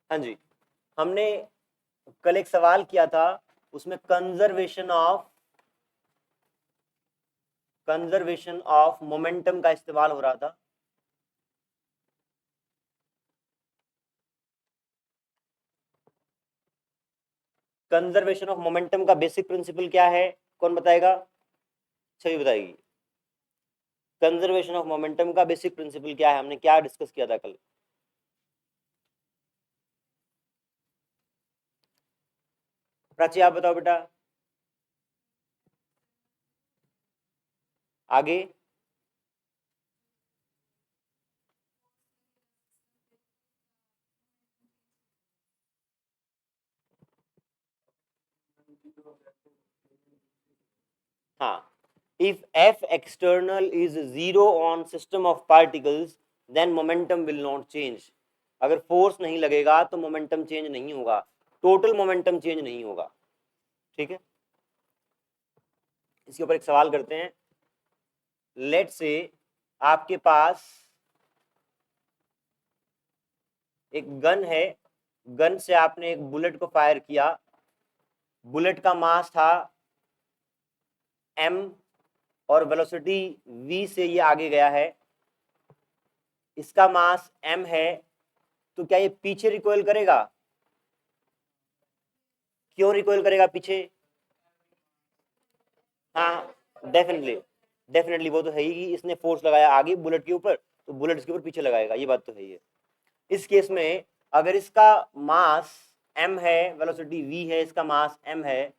हाँ जी, हमने कल एक सवाल किया था, उसमें कंजर्वेशन ऑफ मोमेंटम का इस्तेमाल हो रहा था। कंजर्वेशन ऑफ मोमेंटम का बेसिक प्रिंसिपल क्या है, कौन बताएगा? छवि बताएगी। कंजर्वेशन ऑफ मोमेंटम का बेसिक प्रिंसिपल क्या है, हमने क्या डिस्कस किया था कल? प्राची आप बताओ बेटा। आगे हाँ, if f external is zero on system of particles then momentum will not change। अगर फोर्स नहीं लगेगा तो मोमेंटम चेंज नहीं होगा, टोटल मोमेंटम चेंज नहीं होगा। ठीक है, इसके ऊपर एक सवाल करते हैं। लेट से आपके पास एक गन है, गन से आपने एक बुलेट को फायर किया, बुलेट का मास था m और वेलोसिटी v से ये आगे गया है, इसका मास m है, तो क्या ये पीछे रिकॉइल करेगा? क्यों रिकॉइल करेगा पीछे? हाँ, डेफिनेटली वो तो है ही, इसने फोर्स लगाया आगे बुलेट के ऊपर, तो बुलेट इसके ऊपर पीछे लगाएगा, ये बात तो है ही है। इस केस में अगर इसका मास m है, वेलोसिटी v है, इसका मास m है,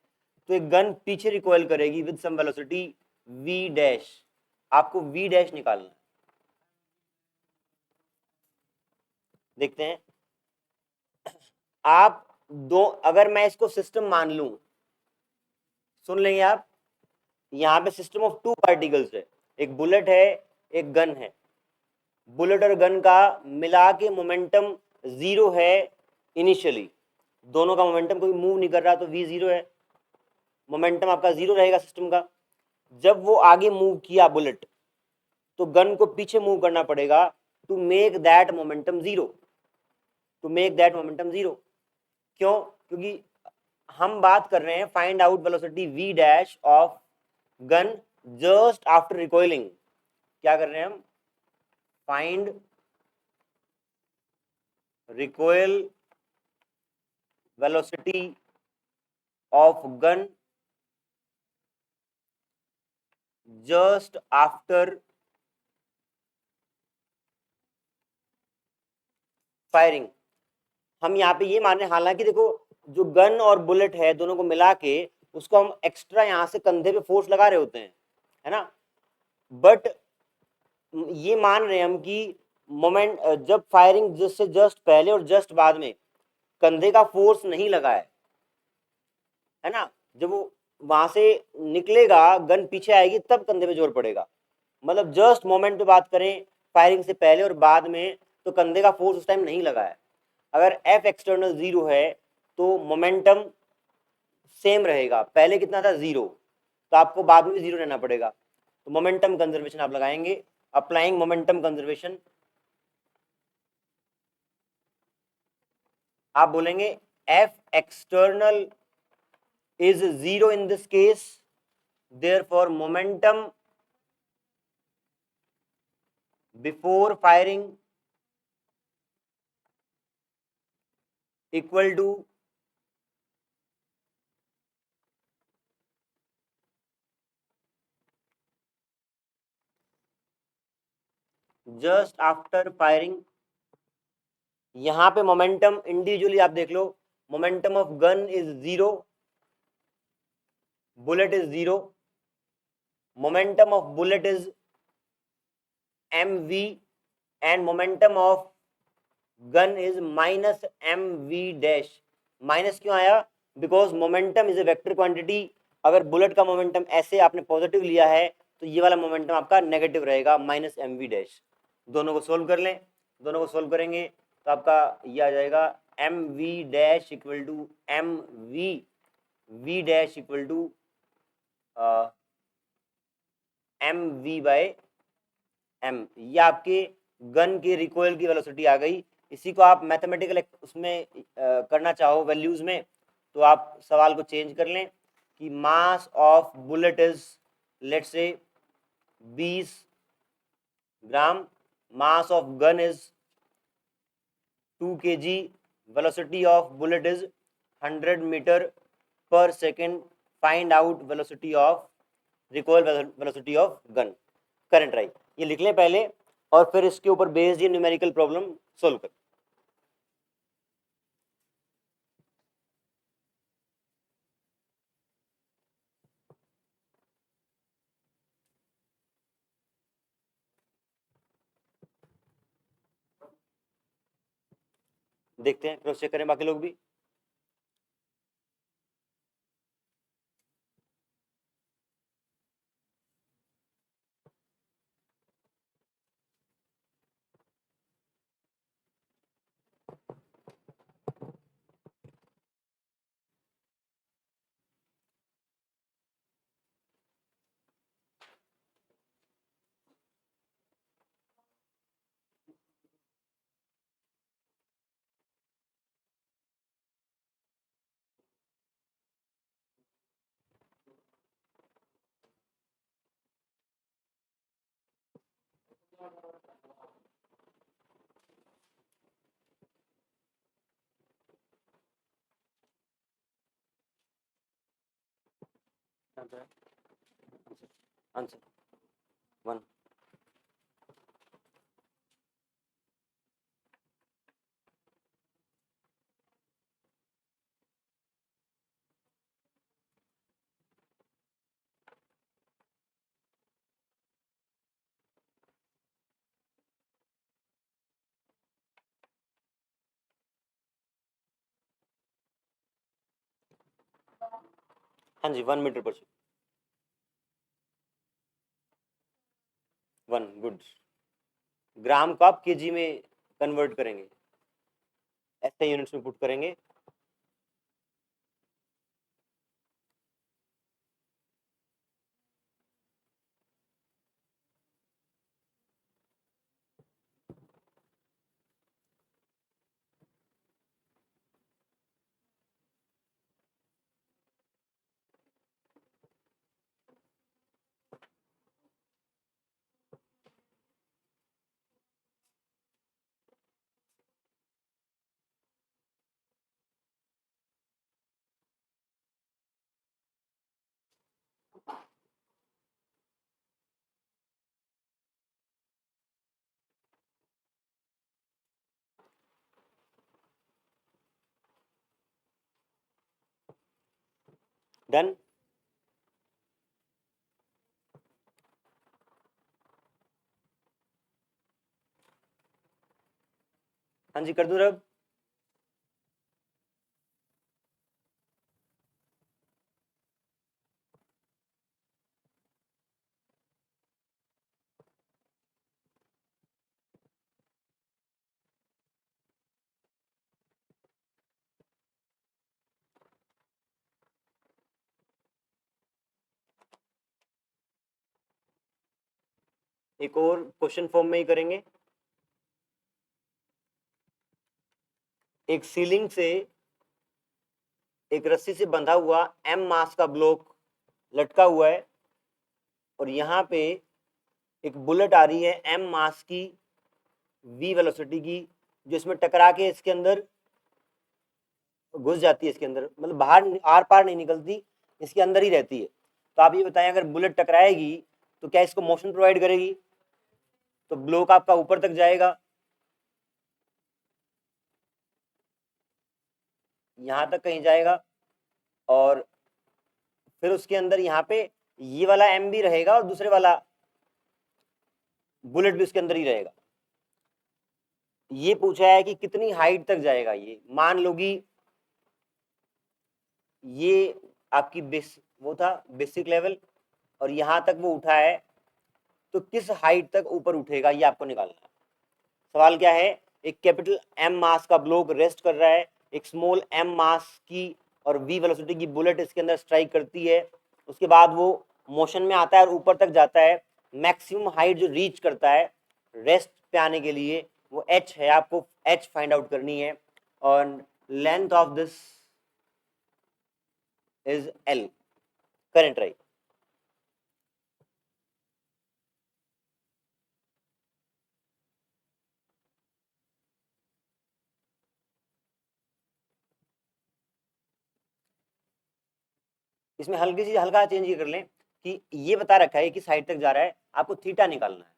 तो एक गन पीछे रिकॉइल करेगी with some velocity v dash. आपको v डैश निकालना है। देखते हैं, आप दो, अगर मैं इसको सिस्टम मान लूं, सुन लेंगे आप, यहाँ पे सिस्टम ऑफ टू पार्टिकल्स है, एक बुलेट है, एक गन है। बुलेट और गन का मिला के मोमेंटम जीरो है इनिशियली, दोनों का मोमेंटम कोई मूव नहीं कर रहा, तो v जीरो है, मोमेंटम आपका जीरो रहेगा सिस्टम का। जब वो आगे मूव किया बुलेट, तो गन को पीछे मूव करना पड़ेगा to make that momentum zero, क्यों? क्योंकि हम बात कर रहे हैं find out velocity v dash of gun just after recoiling. क्या कर रहे हैं हम? Find recoil velocity of gun just after firing. हम यहाँ पे ये मान रहे हैं, हालांकि देखो जो गन और बुलेट है दोनों को मिला के उसको हम एक्स्ट्रा यहाँ से कंधे पे फोर्स लगा रहे होते हैं, है ना, बट ये मान रहे हैं हम कि मोमेंट जब फायरिंग जिससे जस्ट पहले और जस्ट बाद में कंधे का फोर्स नहीं लगा है ना, जब वो वहां से निकलेगा गन पीछे आएगी तब कंधे पे जोर पड़ेगा। मतलब जस्ट मोमेंट पे बात करें, फायरिंग से पहले और बाद में, तो कंधे का फोर्स उस टाइम नहीं लगा है। अगर एफ एक्सटर्नल जीरो है तो मोमेंटम सेम रहेगा, पहले कितना था जीरो, तो आपको बाद में भी जीरो रहना पड़ेगा, तो मोमेंटम कंजर्वेशन आप लगाएंगे, अप्लाइंग मोमेंटम कंजर्वेशन। आप बोलेंगे F external is zero in this case, therefore momentum before firing equal to just after firing. यहां पे मोमेंटम इंडिविजुअली आप देख लो, momentum of gun is zero, bullet is zero, momentum of bullet is mv and momentum of gun is minus mv dash। Minus क्यों आया? Because momentum is a vector quantity, अगर bullet का momentum ऐसे आपने positive लिया है तो ये वाला मोमेंटम आपका नेगेटिव रहेगा, माइनस एम वी डैश। दोनों को सोल्व कर लें, दोनों को सोल्व करेंगे तो आपका ये आ जाएगा M V dash equal to M V dash equal to M V by M. ये आपके गन की रिकॉइल की वेलोसिटी आ गई। इसी को आप मैथमेटिकल उसमें करना चाहो वैल्यूज में, तो आप सवाल को चेंज कर लें कि mass of bullet is let's say 20 gram, mass of gun is 2 kg, velocity of bullet is 100 meter per second, find out velocity of recoil velocity of gun current right. ये लिख लें पहले और फिर इसके ऊपर बेस्ड ये न्यूमेरिकल प्रॉब्लम सोल्व कर। देखते हैं, क्रॉस चेक करें बाकी लोग भी। आंसर 1। हाँ जी, 1 मीटर पर सेकंड। 1 गुड। ग्राम को आप केजी में कन्वर्ट करेंगे, ऐसे यूनिट्स में पुट करेंगे। डन। हाँ जी, कर दूं रब। एक और क्वेश्चन फॉर्म में ही करेंगे। एक सीलिंग से एक रस्सी से बंधा हुआ m मास का ब्लॉक लटका हुआ है और यहाँ पे एक बुलेट आ रही है m मास की v वेलोसिटी की, जो इसमें टकरा के इसके अंदर घुस जाती है, इसके अंदर मतलब बाहर आर पार नहीं निकलती, इसके अंदर ही रहती है। तो आप ये बताएं, अगर बुलेट टकराएगी तो क्या इसको मोशन प्रोवाइड करेगी? तो ब्लॉक आपका ऊपर तक जाएगा, यहाँ तक कहीं जाएगा, और फिर उसके अंदर यहाँ पे ये वाला एम भी रहेगा और दूसरे वाला बुलेट भी उसके अंदर ही रहेगा। ये पूछा है कि कितनी हाइट तक जाएगा ये। मान लो कि ये आपकी वो था बेसिक लेवल और यहाँ तक वो उठा है, तो किस हाइट तक ऊपर उठेगा ये आपको निकालना है। सवाल क्या है, एक कैपिटल एम मास का ब्लॉक रेस्ट कर रहा है, एक स्मॉल एम मास की और वी वेलोसिटी की बुलेट इसके अंदर स्ट्राइक करती है, उसके बाद वो मोशन में आता है और ऊपर तक जाता है। मैक्सिमम हाइट जो रीच करता है रेस्ट पे आने के लिए वो h है, आपको h फाइंड आउट करनी है और length of this is L, current, right. इसमें हल्की सी हल्का चेंज ये कर लें कि ये बता रखा है कि साइड तक जा रहा है, आपको थीटा निकालना है।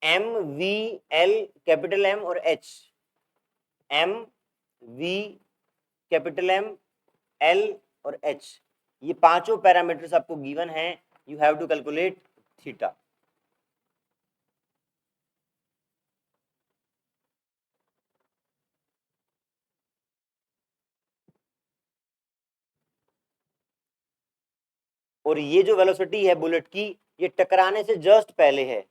M V L capital M और H, M V capital M L और एच, ये पांचों पैरामीटर्स आपको गिवन हैं, you have to calculate theta. और ये जो वेलोसिटी है बुलेट की, ये टकराने से जस्ट पहले है।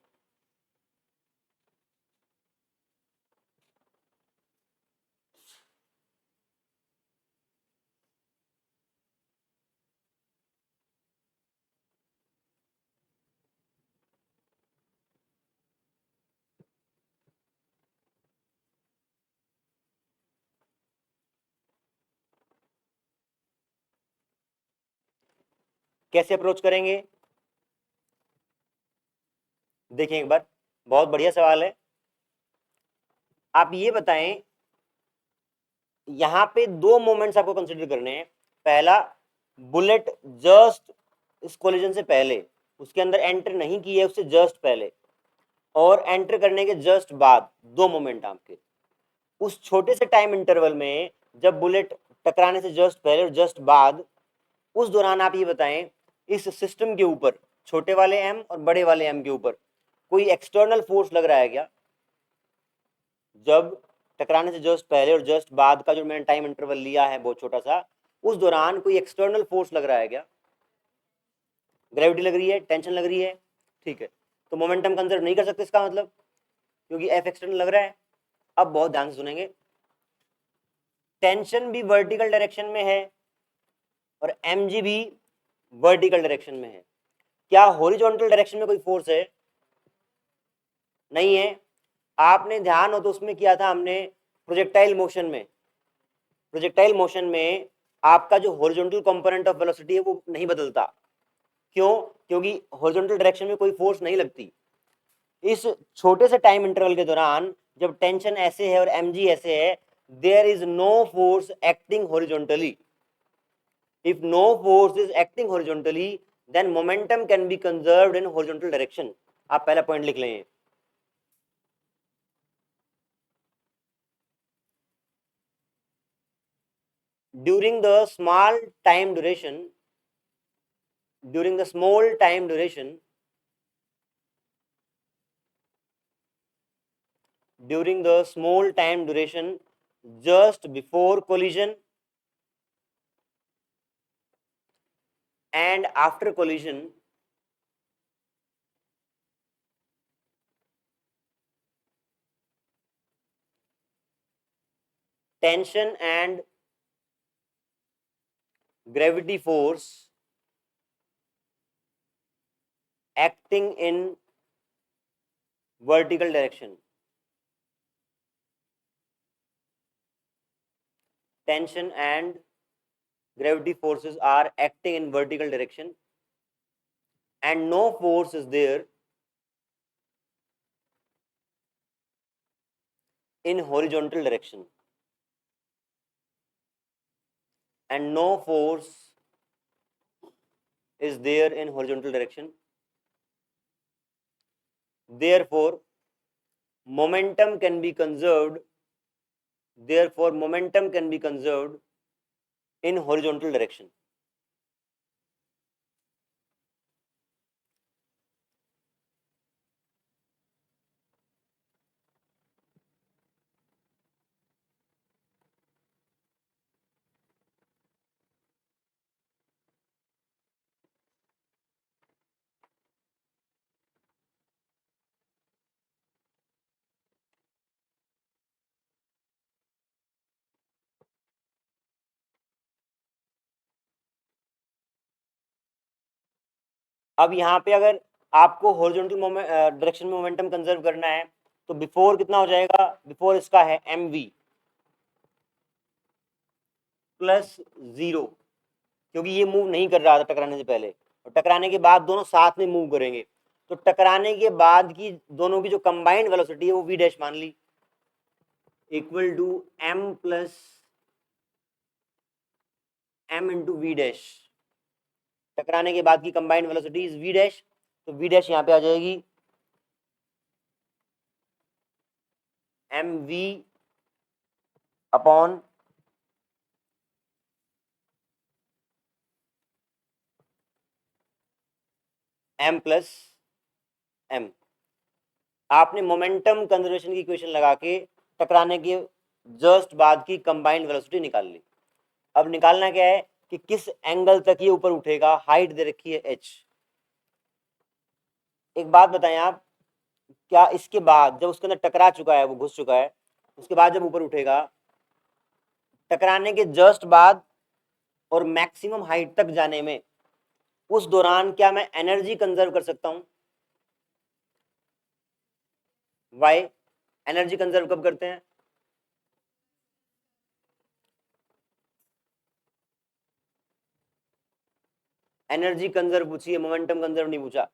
कैसे अप्रोच करेंगे, देखें एक बार, बहुत बढ़िया सवाल है। आप ये बताएं, यहां पे दो मोमेंट्स आपको कंसिडर करने हैं। पहला, बुलेट जस्ट इस कोलिजन से पहले, उसके अंदर एंटर नहीं की है, उससे जस्ट पहले, और एंटर करने के जस्ट बाद, दो मोमेंट आपके। उस छोटे से टाइम इंटरवल में जब बुलेट टकराने से जस्ट पहले और जस्ट बाद, उस दौरान आप ये बताएं इस सिस्टम के ऊपर, छोटे वाले एम और बड़े वाले एम के ऊपर कोई एक्सटर्नल फोर्स लग रहा है क्या? जब टकराने से जस्ट पहले और जस्ट बाद का जो मैंने टाइम इंटरवल लिया है बहुत छोटा सा, उस दौरान कोई एक्सटर्नल फोर्स लग रहा है क्या? ग्रेविटी लग रही है, टेंशन लग रही है, ठीक है। तो मोमेंटम कंजर्व नहीं कर सकते इसका मतलब, क्योंकि एफ एक्सटर्नल लग रहा है। अब बहुत ध्यान से सुनेंगे, टेंशन भी वर्टिकल डायरेक्शन में है और mg भी वर्टिकल डायरेक्शन में है। क्या हॉरिजॉन्टल डायरेक्शन में कोई फोर्स है? नहीं है। आपने ध्यान हो तो उसमें किया था हमने, प्रोजेक्टाइल मोशन में, प्रोजेक्टाइल मोशन में आपका जो हॉरिजॉन्टल कंपोनेंट ऑफ वेलोसिटी है वो नहीं बदलता। क्यों? क्योंकि हॉरिजॉन्टल डायरेक्शन में कोई फोर्स नहीं लगती। इस छोटे से टाइम इंटरवल के दौरान जब टेंशन ऐसे है और mg ऐसे है, there is no force acting horizontally. If no force is acting horizontally, then momentum can be conserved in horizontal direction. आप पहला पॉइंट लिख लें। During the small time duration, during the small time duration, during the small time duration just before collision and after collision, tension and gravity force acting in vertical direction, tension and gravity forces are acting in vertical direction and no force is there in horizontal direction, and no force is there in horizontal direction. Therefore, momentum can be conserved. Therefore, momentum can be conserved in horizontal direction. अब यहाँ पे अगर आपको horizontal direction में momentum conserve करना है तो before कितना हो जाएगा, बिफोर इसका है mv प्लस 0, क्योंकि ये मूव नहीं कर रहा था टकराने से पहले, और टकराने के बाद दोनों साथ में मूव करेंगे, तो टकराने के बाद की दोनों की जो कंबाइंड वेलोसिटी है वो v डैश मान ली, equal to m plus m into V dash. टकराने के बाद की combined velocity is v dash, तो v डैश यहाँ पे आ जाएगी mv upon m plus m। आपने मोमेंटम कंजर्वेशन की इक्वेशन लगा के टकराने के जस्ट बाद की कंबाइंड वेलोसिटी निकाल ली। अब निकालना क्या है कि किस एंगल तक ये ऊपर उठेगा, हाइट दे रखी है h। एक बात बताएं आप, क्या इसके बाद जब उसके अंदर टकरा चुका है, वो घुस चुका है, उसके बाद जब ऊपर उठेगा, टकराने के जस्ट बाद और मैक्सिमम हाइट तक जाने में, उस दौरान क्या मैं एनर्जी कंजर्व कर सकता हूं? वाई? एनर्जी कंजर्व कब करते हैं? एनर्जी कंजर्व पूछिए, मोमेंटम कंजर्व नहीं पूछा।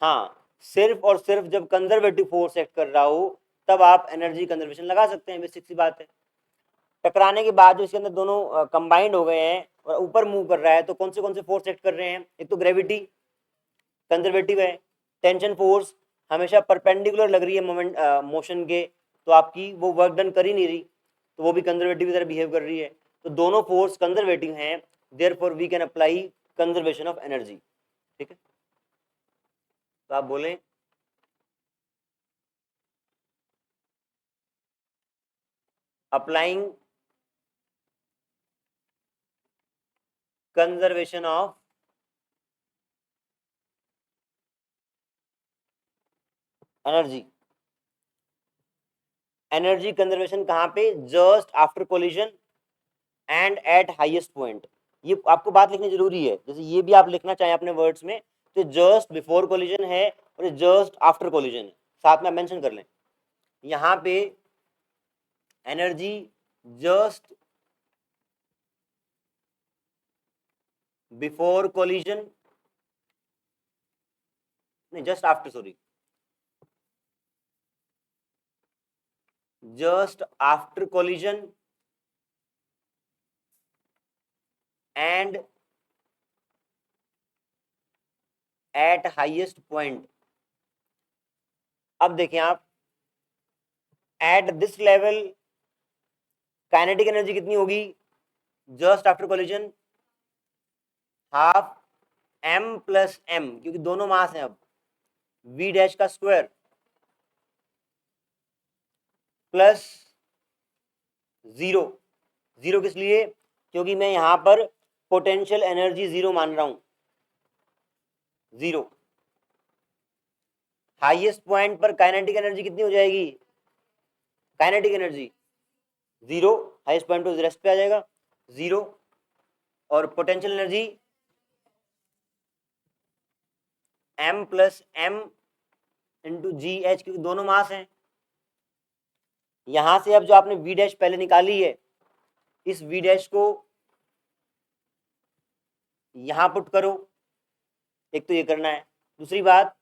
हाँ, सिर्फ और सिर्फ जब कंजर्वेटिव फोर्स एक्ट कर रहा हो तब आप एनर्जी कंजर्वेशन लगा सकते हैं, बेसिक सी बात है। टकराने के बाद जो इसके अंदर दोनों कंबाइंड हो गए हैं और ऊपर मूव कर रहा है, तो कौन से फोर्स एक्ट कर रहे हैं? एक तो ग्रेविटी कंजर्वेटिव है, टेंशन फोर्स हमेशा परपेंडिकुलर लग रही है मोमेंट मोशन के, तो आपकी वो वर्क डन कर ही नहीं रही, तो वो भी कंजर्वेटिव की तरह बिहेव कर रही है। तो दोनों फोर्स कंजर्वेटिव हैं, therefore we can apply conservation of energy. ठीक है, तो आप बोलें applying conservation of energy. Energy conservation कहां पे? Just after collision and at highest point. ये आपको बात लिखनी जरूरी है, जैसे ये भी आप लिखना चाहें अपने वर्ड्स में, तो जस्ट बिफोर कोलिजन है और जस्ट आफ्टर कोलिजन है, साथ में मेंशन कर लें। यहाँ पे एनर्जी जस्ट बिफोर कोलिजन, नहीं just after, sorry, just after collision and at highest point. अब देखें आप, at this level kinetic energy कितनी होगी just after collision? Half m plus m, क्योंकि दोनों मास हैं अब, v डैश का स्क्वायर प्लस 0। 0 किस लिए? क्योंकि मैं यहां पर पोटेंशियल एनर्जी 0 मान रहा हूं, 0। हाईएस्ट पॉइंट पर काइनेटिक एनर्जी कितनी हो जाएगी? काइनेटिक एनर्जी 0, हाईएस्ट पॉइंट पर रेस्ट पे आ जाएगा 0, और potential energy m plus m into जी एच, क्योंकि दोनों मास हैं। यहां से अब जो आपने v डैश पहले निकाली है, इस v डैश को यहां पुट करो, एक तो ये करना है। दूसरी बात,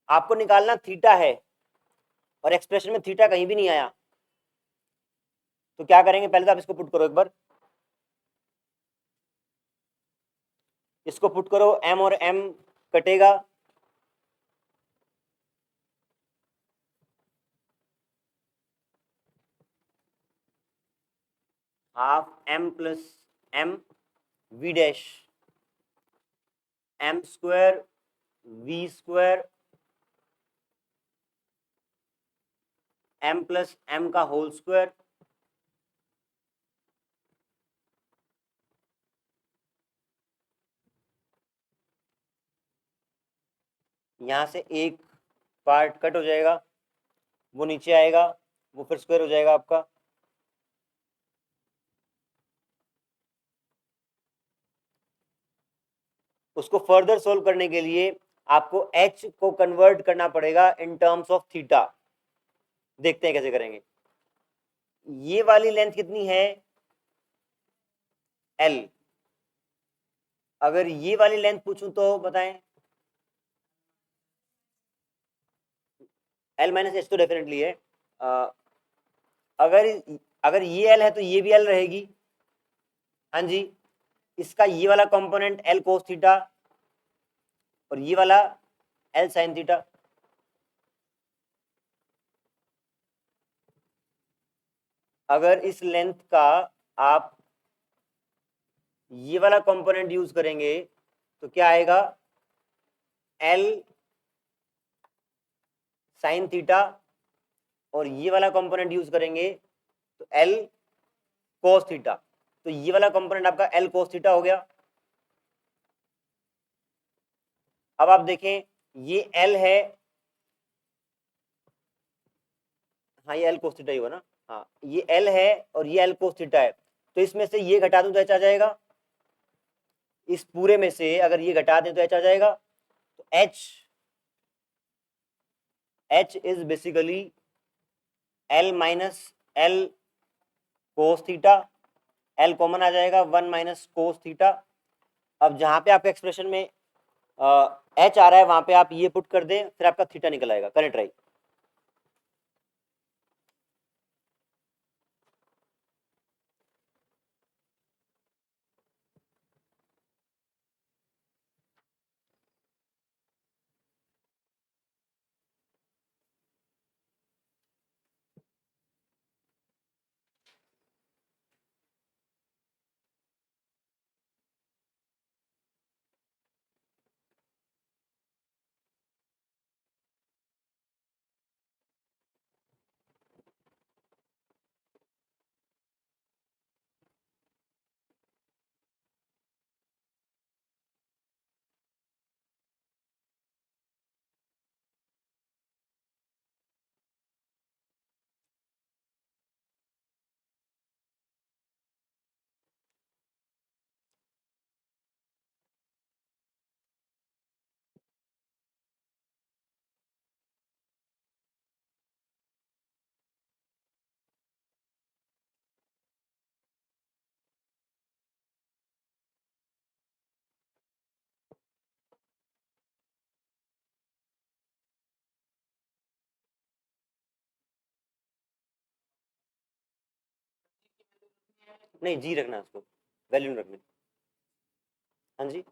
आपको निकालना थीटा है और एक्सप्रेशन में थीटा कहीं भी नहीं आया, तो क्या करेंगे? पहले तो आप इसको पुट करो एक बार, इसको पुट करो, m और m कटेगा, half m plus m v dash m square v square m plus m का होल स्क्वायर, यहां से एक पार्ट कट हो जाएगा, वो नीचे आएगा, वो फिर स्क्वायर हो जाएगा आपका, उसको फर्दर सोल्व करने के लिए आपको h को कन्वर्ट करना पड़ेगा इन टर्म्स ऑफ थीटा। देखते हैं कैसे करेंगे। ये वाली लेंथ कितनी है, l। अगर ये वाली लेंथ पूछूं तो बताएं, l माइनस एच तो डेफिनेटली है। अगर अगर ये l है तो ये भी l रहेगी। हाँ जी, इसका ये वाला कंपोनेंट l कोस थीटा और ये वाला l साइन थीटा। अगर इस लेंथ का आप ये वाला कंपोनेंट यूज करेंगे तो क्या आएगा, l साइन थीटा, और ये वाला कंपोनेंट यूज करेंगे तो l कोस थीटा। तो ये वाला कंपोनेंट आपका l कोस थीटा हो गया। अब आप देखें, ये l है, हाँ ये l कोस थीटा ही हुआ ना, हाँ ये l है और ये l कोस थीटा है। तो इसमें से ये घटा दूं तो h आ जाएगा। इस पूरे में से अगर ये घटा दें तो h आ जाएगा। तो h is basically l minus l cos theta, l common आ जाएगा, 1 माइनस कोस थीटा। अब जहां पे आपके एक्सप्रेशन में h आ रहा है वहां पे आप ये पुट कर दें, फिर आपका थीटा निकल आएगा। Correct right. नहीं जी रखना है उसको, वैल्यू रखनी। हाँ जी,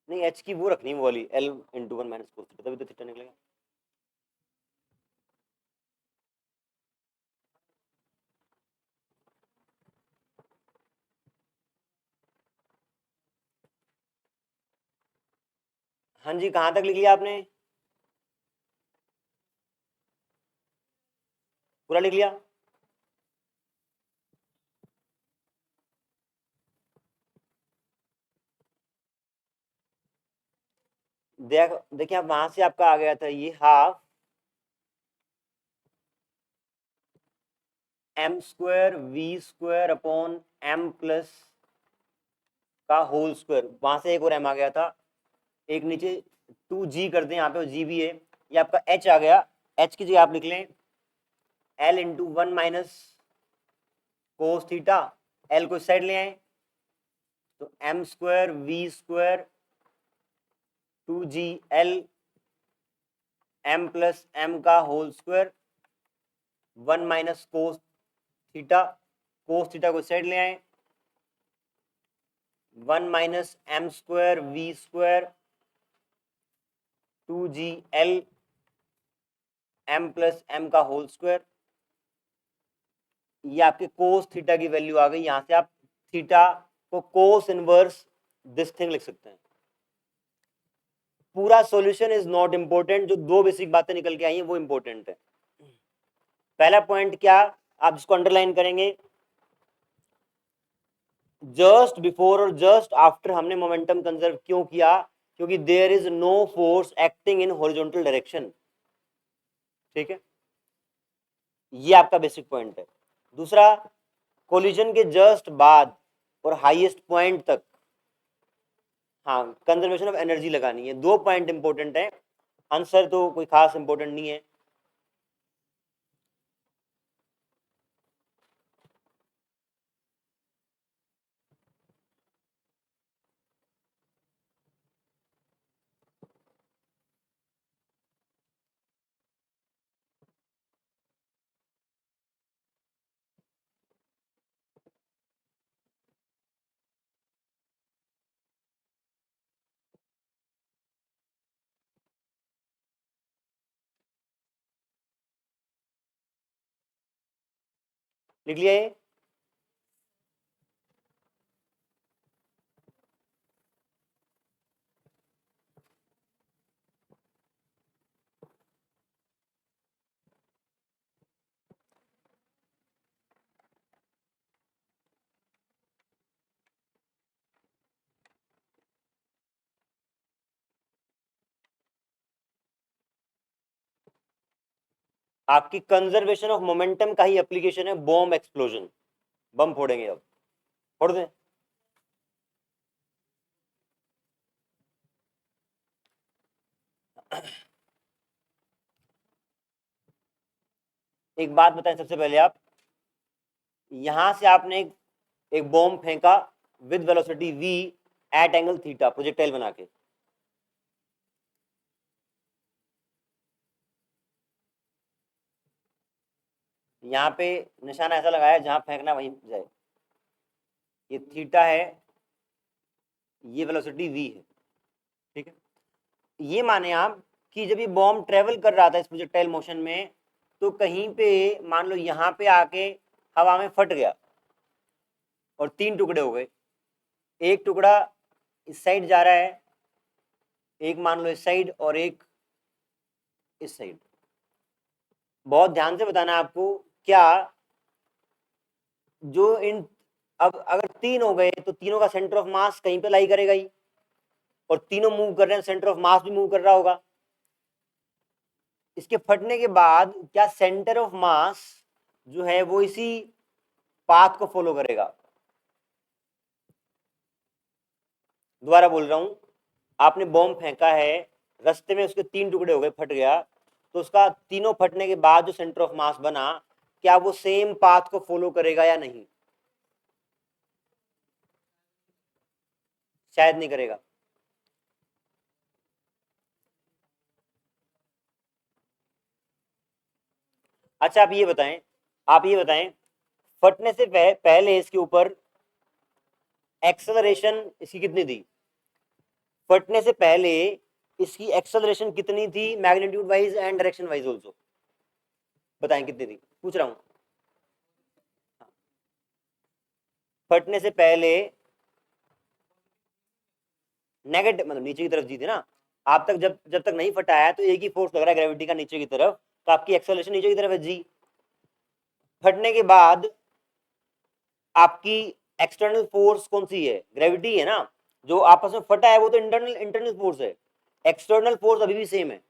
नहीं h की वो रखनी है, वो वाली l into 1 minus cos theta, तभी तो थीटा निकलेगा। हाँ जी, कहाँ तक लिख लिया आपने, पूरा लिख लिया। देखिए आप वहां से आपका आ गया था ये half m square v square upon m plus का होल स्क्वायर, वहां से एक और m आ गया था। एक नीचे 2g कर दें, यहाँ पे g भी है। ये आपका h आ गया। h की जगह आप लिख लें l into 1 minus cos theta, l को इस साइड ले आए तो m square v square 2g l m plus m का whole square 1 minus cos theta, cos theta को इस साइड ले आए 1 minus m square v square 2g l m plus m का होल स्क्वायर। ये आपके कोस थीटा की value आ गई। यहां से आप थीटा को कोस इनवर्स दिस थिंग लिख सकते हैं। पूरा सॉल्यूशन इज नॉट इंपॉर्टेंट, जो दो बेसिक बातें निकल के आई हैं वो इंपॉर्टेंट है। पहला पॉइंट क्या, आप इसको अंडरलाइन करेंगे, जस्ट बिफोर और जस्ट आफ्टर हमने मोमेंटम कंजर्व क्यों किया, क्योंकि there is no force acting in horizontal direction. ठीक है, ये आपका बेसिक पॉइंट है। दूसरा, कोलिजन के जस्ट बाद और हाईएस्ट पॉइंट तक हाँ, कंजर्वेशन ऑफ एनर्जी लगानी है। 2 पॉइंट इंपॉर्टेंट है, आंसर तो कोई खास इंपॉर्टेंट नहीं है। लिख लिया ये? आपकी कंजर्वेशन ऑफ मोमेंटम का ही एप्लीकेशन है बॉम्ब एक्सप्लोजन। बम फोड़ेंगे अब, फोड़ दें। एक बात बताएं सबसे पहले, आप यहां से आपने एक बॉम्ब फेंका with velocity v at angle theta, projectile बना के। यहाँ पे निशाना ऐसा लगाया जहां फेंकना वहीं जाए। ये थीटा है, ये वेलोसिटी v है, ठीक है। ये माने आप कि जब ये बॉम्ब ट्रेवल कर रहा था इस प्रोजेक्टाइल मोशन में, तो कहीं पे मान लो यहाँ पे आके हवा में फट गया और 3 टुकड़े हो गए। एक टुकड़ा इस साइड जा रहा है, एक मान लो इस साइड, और एक इस साइड। बहुत ध्यान से बताना आपको, क्या जो इन, अब अगर 3 हो गए तो तीनों का सेंटर ऑफ मास कहीं पे लाई करेगा ही, और तीनों मूव कर रहे हैं, सेंटर ऑफ मास भी मूव कर रहा होगा। इसके फटने के बाद क्या सेंटर ऑफ मास जो है वो इसी पाथ को फॉलो करेगा? दोबारा बोल रहा हूं, आपने बॉम्ब फेंका है, रास्ते में उसके 3 टुकड़े हो गए, फट गया, तो उसका तीनों फटने के बाद जो सेंटर ऑफ मास बना, क्या वो सेम पाथ को फॉलो करेगा या नहीं? शायद नहीं करेगा। अच्छा आप ये बताएं, आप ये बताएं, फटने से पहले इसके ऊपर एक्सेलरेशन इसकी कितनी थी? फटने से पहले इसकी एक्सेलरेशन कितनी थी, magnitude wise and direction wise also? बताएं कितनी थी, पूछ रहा हूं। फटने से पहले नेगेटिव मतलब नीचे की तरफ जी थी ना। आप तक जब जब तक नहीं फटा है तो एक ही फोर्स लग रहा है ग्रेविटी का नीचे की तरफ, तो आपकी एक्सेलरेशन नीचे की तरफ है जी। फटने के बाद आपकी एक्सटर्नल फोर्स कौन सी है? ग्रेविटी है ना। जो आपस में फटा है वो तो इंटरनल इंटरनल फोर्स है, एक्सटर्नल फोर्स अभी भी सेम है।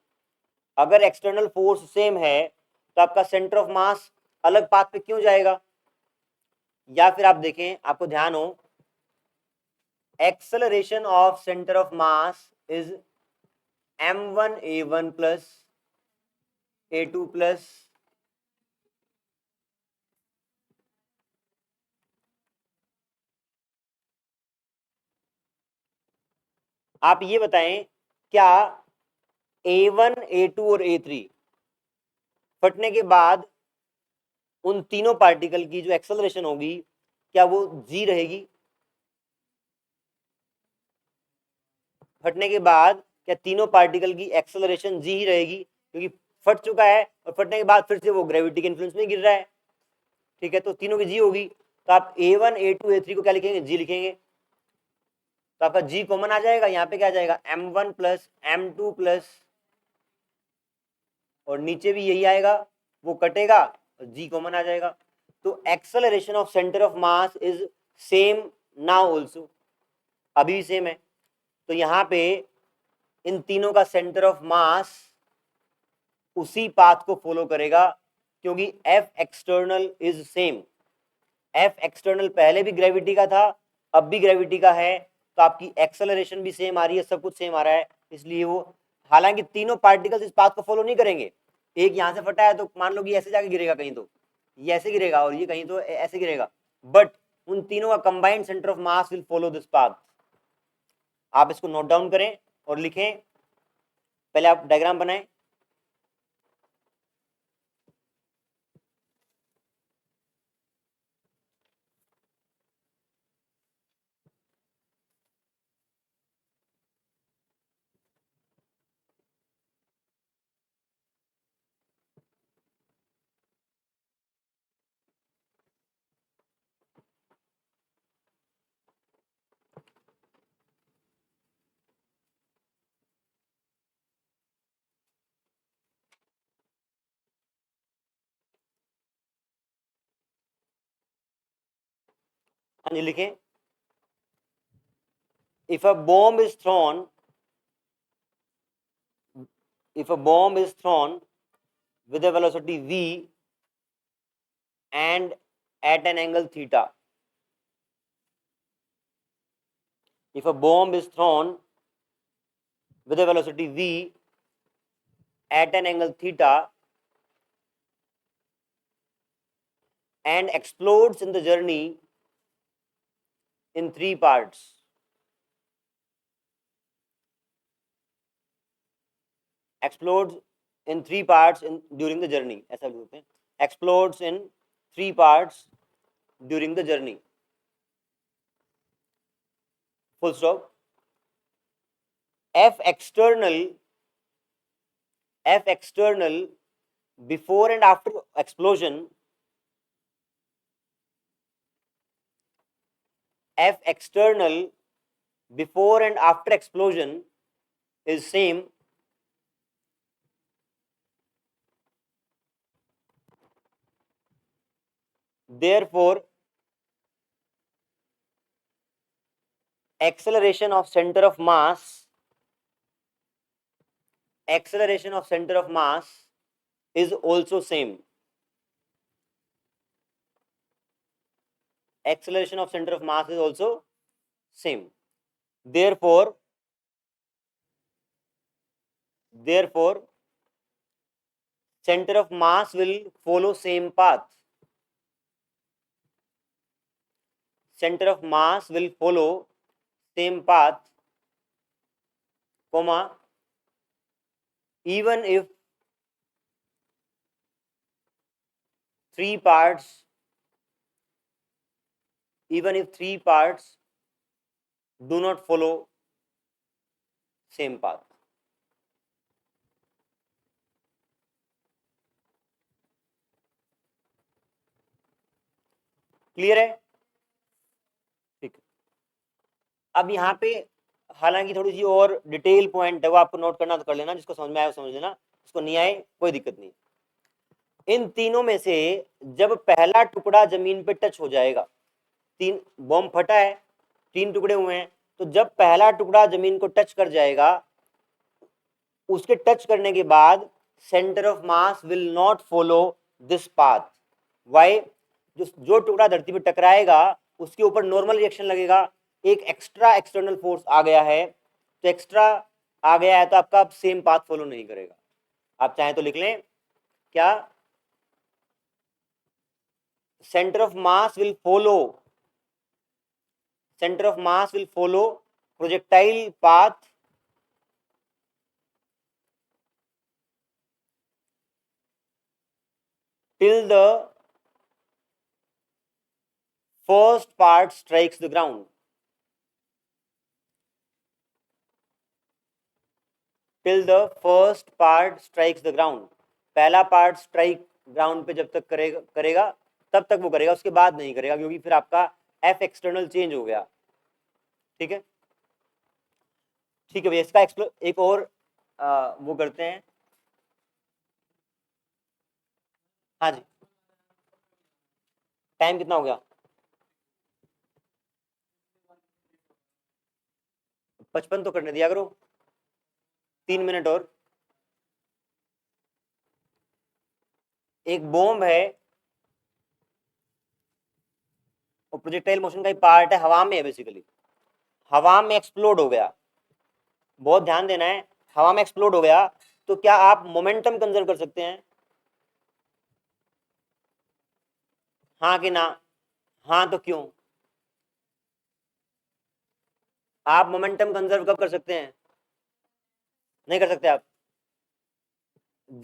अगर एक्सटर्नल फोर्स सेम है तो आपका सेंटर ऑफ मास अलग पाथ पे क्यों जाएगा? या फिर आप देखें, आपको ध्यान हो, acceleration of centre of mass is m1a1 plus a2 plus आप ये बताएं, क्या a1 a2 और a3 फटने के बाद उन तीनों पार्टिकल की जो एक्सेलरेशन होगी क्या वो जी रहेगी? फटने के बाद क्या तीनों पार्टिकल की एक्सेलरेशन जी ही रहेगी? क्योंकि फट चुका है और फटने के बाद फिर से वो ग्रेविटी के इन्फ्लुएंस में गिर रहा है, ठीक है, तो तीनों की जी होगी। तो आप a1 a2 a3 को क्या लिखेंगे? जी लिखेंगे। तो आपका जी कॉमन आ जाएगा, यहाँ पे क्या आ जाएगा? m1 प्लस m2 प्लस, और नीचे भी यही आएगा, वो कटेगा और जी कॉमन आ जाएगा। तो acceleration of centre of mass is same now also, अभी भी सेम है। तो यहाँ पे इन तीनों का सेंटर ऑफ मास उसी पाथ को फॉलो करेगा, क्योंकि F external is same. F external पहले भी ग्रेविटी का था, अब भी ग्रेविटी का है, तो आपकी एक्सेलरेशन भी सेम आ रही है, सब कुछ सेम आ रहा है, इसलिए वो, हालांकि तीनों पार्टिकल्स इस पाथ को फॉलो नहीं करेंगे। एक यहाँ से फटा है तो मान लो कि ऐसे जाके गिरेगा कहीं, तो ये ऐसे गिरेगा और ये कहीं तो ऐसे गिरेगा, बट उन तीनों का combined centre of mass will follow this path. आप इसको नोट डाउन करें और लिखें, पहले आप डायग्राम बनाएं। हाँ जी लिखें, if a bomb is thrown if a bomb is thrown with a velocity v and at an angle theta, if a bomb is thrown with a velocity v at an angle theta and explodes in the journey in three parts, explodes in three parts during the journey, ऐसा बोलते हैं, explodes in three parts during the journey, full stop. F external before and after explosion, F external before and after explosion is same, therefore acceleration of center of mass is also same. Acceleration of center of mass is also same. Therefore center of mass will follow same path. Center of mass will follow same path, comma, even if three parts do not follow same path. Clear है? ठीक। अब यहाँ पे हालांकि थोड़ी सी और detail point है, वो आपको नोट करना तो कर लेना, जिसको समझ में आए समझ लेना, जिसको नहीं आए कोई दिक्कत नहीं। इन तीनों में से जब पहला टुकड़ा जमीन पे टच हो जाएगा, तीन बॉम्ब फटा है, तीन टुकड़े हुए हैं, तो जब पहला टुकड़ा जमीन को टच कर जाएगा, उसके टच करने के बाद centre of mass will not follow this path. Why? जो टुकड़ा धरती पे टकराएगा उसके ऊपर नॉर्मल रिएक्शन लगेगा, एक एक्स्ट्रा एक्सटर्नल फोर्स आ गया है, तो एक्स्ट्रा आ गया है तो आपका सेम पाथ फॉलो नहीं करेगा। आप चाहें तो लिख लें क्या, centre of mass will follow projectile path till the first part strikes the ground. Till the first part strikes the ground. पहला पार्ट स्ट्राइक ग्राउंड पे जब तक करेगा तब तक वो करेगा, उसके बाद नहीं करेगा, क्योंकि फिर आपका एफ एक्सटर्नल चेंज हो गया। ठीक है, ठीक है भैया, इसका एक और वो करते हैं। हाँ जी, टाइम कितना हो गया? 55 तो करने दिया करो, 3 मिनट और। एक बॉम्ब है और प्रोजेक्टाइल मोशन का ही पार्ट है, हवा में है बेसिकली, हवा में एक्सप्लोड हो गया, बहुत ध्यान देना है, हवा में एक्सप्लोड हो गया तो क्या आप मोमेंटम कंजर्व कर सकते हैं? हाँ कि ना? हाँ तो क्यों? आप मोमेंटम कंजर्व कब कर सकते हैं? नहीं कर सकते आप।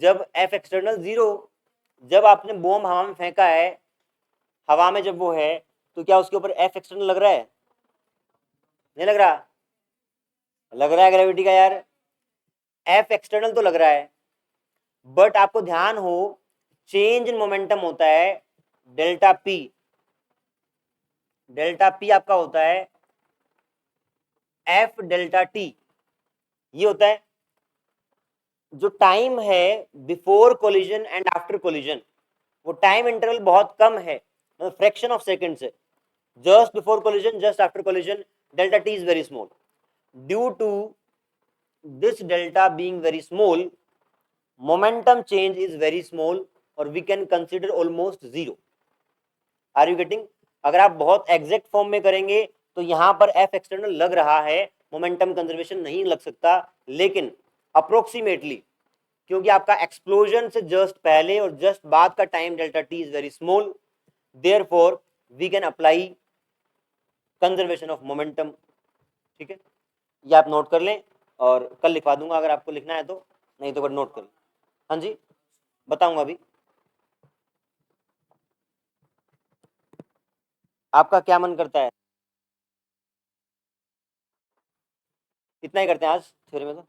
जब एफ एक्सटर्नल जीरो, जब आपने बॉम्ब हवा में फेंका है, हवा में जब वो है, तो क्या उसके ऊपर एफ एक्सटर्नल लग रहा है? नहीं लग रहा? लग रहा है ग्रेविटी का यार, एफ एक्सटर्नल तो लग रहा है, बट आपको ध्यान हो चेंज इन मोमेंटम होता है डेल्टा पी। डेल्टा पी आपका होता है एफ डेल्टा टी, ये होता है जो टाइम है before collision and after collision, वो टाइम इंटरवल बहुत कम है, मतलब फ्रैक्शन ऑफ सेकंड्स है। Just before collision, just after collision, delta T is very small. Due to this delta being very small, momentum change is very small or we can consider almost zero. Are you getting? अगर आप बहुत exact form में करेंगे तो यहां पर F external लग रहा है, मोमेंटम कंजर्वेशन नहीं लग सकता, लेकिन अप्रोक्सीमेटली, क्योंकि आपका एक्सप्लोजन से जस्ट पहले और जस्ट बाद का time delta T is very small, therefore we can apply conservation of momentum. ठीक है, ये आप नोट कर लें और कल लिखवा दूंगा अगर आपको लिखना है तो, नहीं तो बट नोट कर लें। हाँ जी, बताऊंगा अभी। आपका क्या मन करता है? इतना ही करते हैं आज थ्योरी में तो।